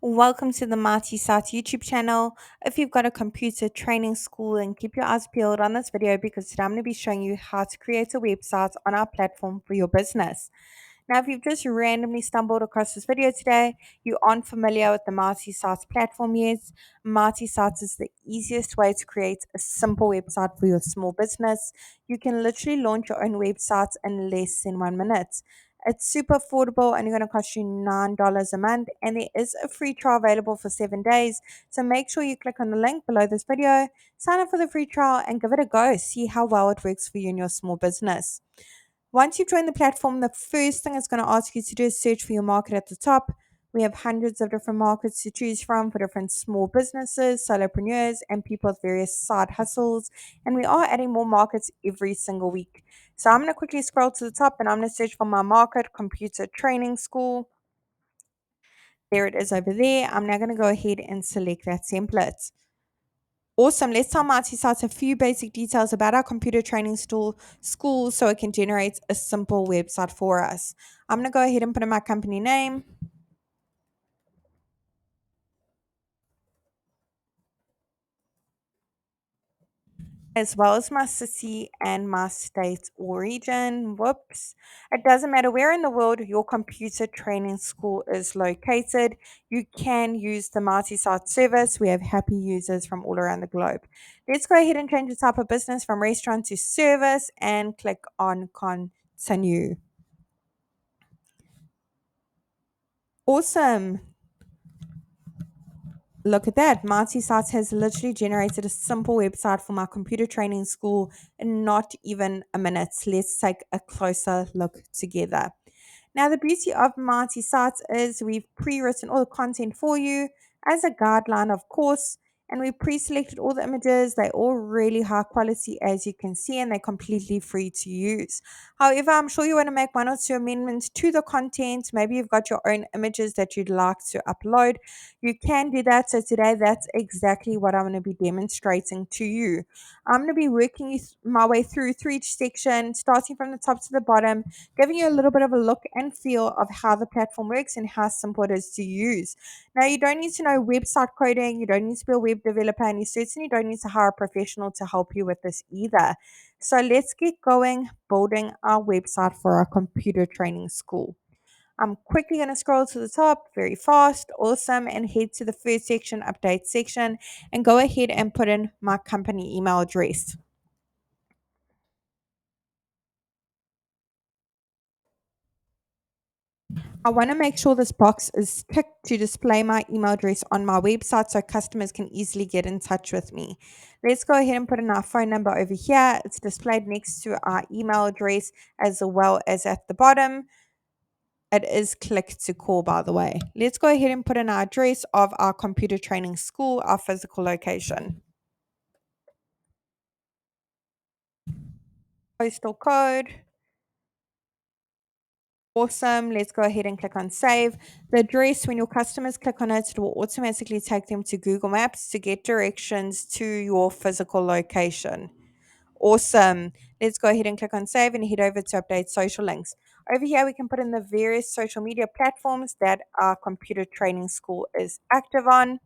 Welcome to the Marty Sat YouTube channel. If you've got a computer training school, and keep your eyes peeled on this video because today I'm going to be showing you how to create a website on our platform for your business. Now, if you've just randomly stumbled across this video today, you aren't familiar with the Marty Sites platform yet. Marty Sites is the easiest way to create a simple website for your small business. You can literally launch your own website in less than 1 minute. It's super affordable and it's going to cost you $9 a month, and there is a free trial available for 7 days. So make sure you click on the link below this video, sign up for the free trial, and give it a go. See how well it works for you and your small business. Once you've joined the platform, the first thing it's going to ask you to do is search for your market at the top. We have hundreds of different markets to choose from for different small businesses, solopreneurs, and people with various side hustles. And we are adding more markets every single week. So I'm going to quickly scroll to the top and I'm going to search for my market, computer training school. There it is over there. I'm now going to go ahead and select that template. Awesome. Let's tell Marty Sites a few basic details about our computer training school so it can generate a simple website for us. I'm going to go ahead and put in my company name, as well as my city and my state or region. Whoops. It doesn't matter where in the world your computer training school is located. You can use the multi-site service. We have happy users from all around the globe. Let's go ahead and change the type of business from restaurant to service and click on continue. Awesome. Look at that. Marty Sites has literally generated a simple website for my computer training school in not even a minute. Let's take a closer look together. Now, the beauty of Marty Sites is we've pre-written all the content for you as a guideline, of course, and we pre-selected all the images. They're all really high quality, as you can see, and they're completely free to use. However, I'm sure you want to make one or two amendments to the content. Maybe you've got your own images that you'd like to upload. You can do that. So today, that's exactly what I'm going to be demonstrating to you. I'm going to be working my way through each section, starting from the top to the bottom, giving you a little bit of a look and feel of how the platform works and how simple it is to use. Now, you don't need to know website coding, you don't need to be a web developer, and you certainly don't need to hire a professional to help you with this either. So let's get going building our website for our computer training school. I'm quickly going to scroll to the top very fast, awesome, and head to the first section, update section, and go ahead and put in my company email address. I want to make sure this box is ticked to display my email address on my website so customers can easily get in touch with me. Let's go ahead and put in our phone number over here. It's displayed next to our email address as well as at the bottom. It is click to call, by the way. Let's go ahead and put in our address of our computer training school, our physical location. Postal code. Awesome. Let's go ahead and click on save. The address, when your customers click on it, it will automatically take them to Google Maps to get directions to your physical location. Awesome. Let's go ahead and click on save and head over to update social links. Over here, we can put in the various social media platforms that our computer training school is active on.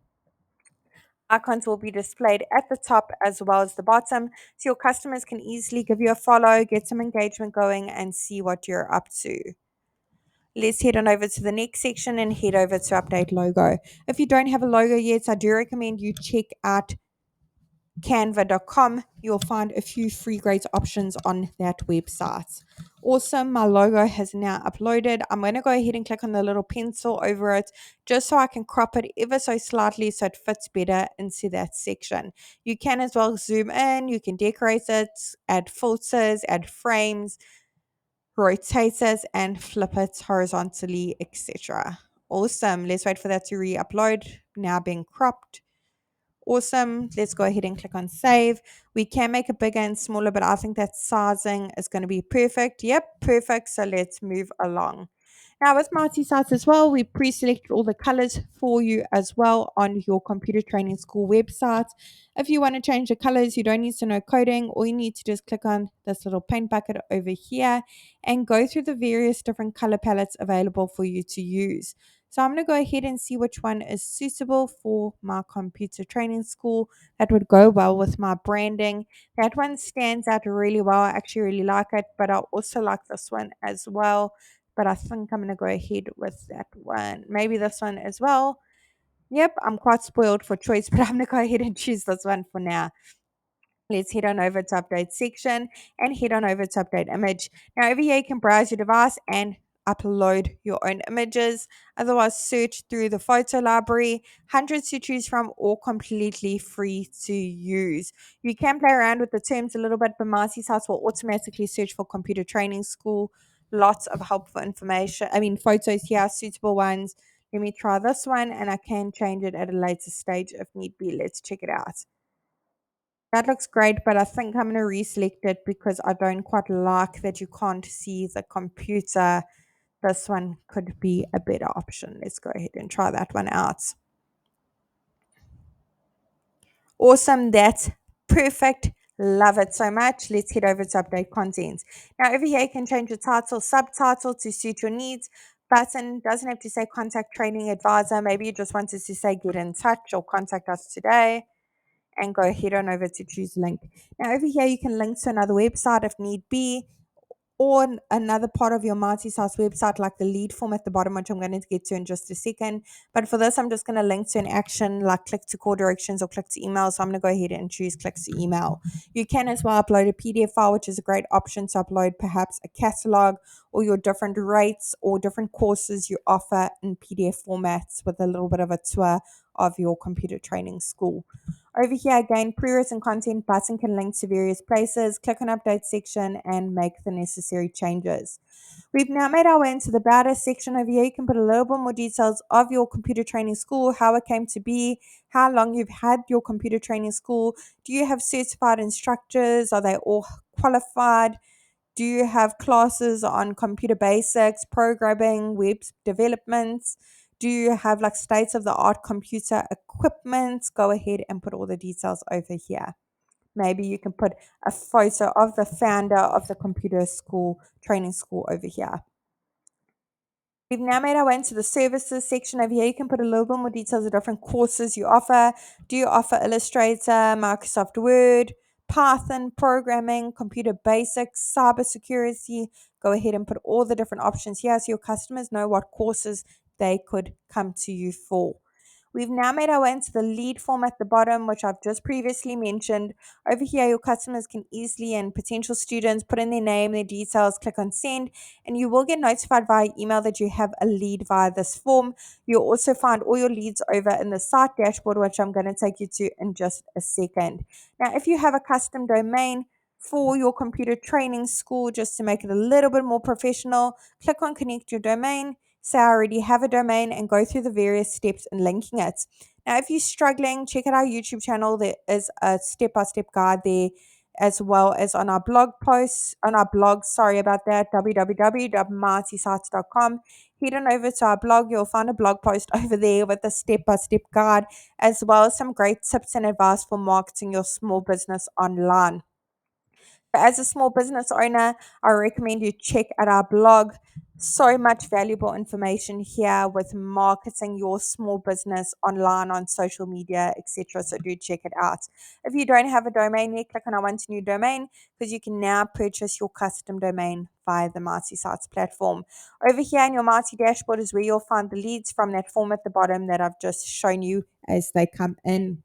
Icons will be displayed at the top as well as the bottom, so your customers can easily give you a follow, get some engagement going, and see what you're up to. Let's head on over to the next section and head over to update logo. If you don't have a logo yet, I do recommend you check out canva.com. You'll find a few free great options on that website. Awesome, my logo has now uploaded. I'm going to go ahead and click on the little pencil over it just so I can crop it ever so slightly so it fits better into that section. You can as well zoom in, you can decorate it, add filters, add frames, rotate it, and flip it horizontally, etc. Awesome. Let's wait for that to re-upload. Now being cropped. Awesome. Let's go ahead and click on save. We can make it bigger and smaller, but I think that sizing is going to be perfect. Yep, perfect. So let's move along. Now with multi-sites as well, we pre-selected all the colors for you as well on your computer training school website. If you want to change the colors, you don't need to know coding. All you need to just click on this little paint bucket over here and go through the various different color palettes available for you to use. So I'm going to go ahead and see which one is suitable for my computer training school that would go well with my branding. That one stands out really well. I actually really like it, but I also like this one as well. But I think I'm going to go ahead with that one. Maybe this one as well. Yep, I'm quite spoiled for choice, but I'm going to go ahead and choose this one for now. Let's head on over to update section and head on over to update image. Now over here you can browse your device and upload your own images. Otherwise search through the photo library, hundreds to choose from, all completely free to use. You can play around with the terms a little bit, but Multisites will automatically search for computer training school. Lots of helpful information. Photos here, suitable ones. Let me try this one and I can change it at a later stage if need be. Let's check it out. That looks great, but I think I'm going to reselect it because I don't quite like that you can't see the computer. This one could be a better option. Let's go ahead and try that one out. Awesome. That's perfect. Love it so much. Let's head over to update content. Now, over here, you can change the title, subtitle to suit your needs. Button doesn't have to say contact training advisor. Maybe you just wanted to say get in touch or contact us today, and go head on over to choose link. Now over here you can link to another website if need be, or another part of your multi-source website like the lead form at the bottom, which I'm going to get to in just a second. But for this I'm just going to link to an action like click to call directions or click to email. So I'm going to go ahead and choose click to email. You can as well upload a PDF file, which is a great option to upload perhaps a catalog or your different rates or different courses you offer in PDF formats with a little bit of a tour of your computer training school. Over here again, pre-written content button can link to various places. Click on update section and make the necessary changes. We've now made our way into the about us section. Over here you can put a little bit more details of your computer training school, how it came to be, how long you've had your computer training school. Do you have certified instructors? Are they all qualified? Do you have classes on computer basics, programming, web development? Do you have like state of the art computer equipment? Go ahead and put all the details over here. Maybe you can put a photo of the founder of the computer school, training school over here. We've now made our way into the services section. Over here you can put a little bit more details of different courses you offer. Do you offer Illustrator, Microsoft Word, Python, programming, computer basics, cybersecurity? Go ahead and put all the different options here so your customers know what courses they could come to you for. We've now made our way into the lead form at the bottom, which I've just previously mentioned. Over here, your customers can easily and potential students put in their name, their details, click on send, and you will get notified via email that you have a lead via this form. You'll also find all your leads over in the site dashboard, which I'm going to take you to in just a second. Now, if you have a custom domain for your computer training school, just to make it a little bit more professional, click on connect your domain. Say I already have a domain and go through the various steps in linking it. Now, if you're struggling, check out our YouTube channel. There is a step-by-step guide there, as well as on our blog posts, on our blog, sorry about that, www.martysites.com. Head on over to our blog. You'll find a blog post over there with a step-by-step guide, as well as some great tips and advice for marketing your small business online. As a small business owner, I recommend you check out our blog. So much valuable information here with marketing your small business online on social media, etc. So do check it out. If you don't have a domain yet, click on I want a new domain because you can now purchase your custom domain via the Mighty Sites platform. Over here in your Mighty dashboard is where you'll find the leads from that form at the bottom that I've just shown you as they come in.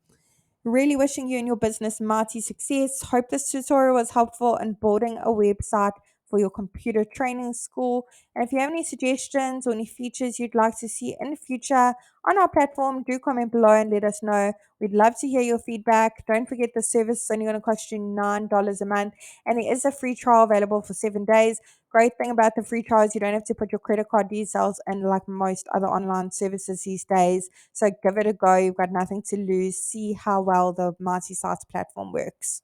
Really wishing you and your business mighty success. Hope this tutorial was helpful in building a website for your computer training school. And if you have any suggestions or any features you'd like to see in the future on our platform, do comment below and let us know. We'd love to hear your feedback. Don't forget the service is only going to cost you $9 a month, and there is a free trial available for 7 days. Great thing about the free trial is you don't have to put your credit card details in like most other online services these days. So give it a go. You've got nothing to lose. See how well the Mighty Sites platform works.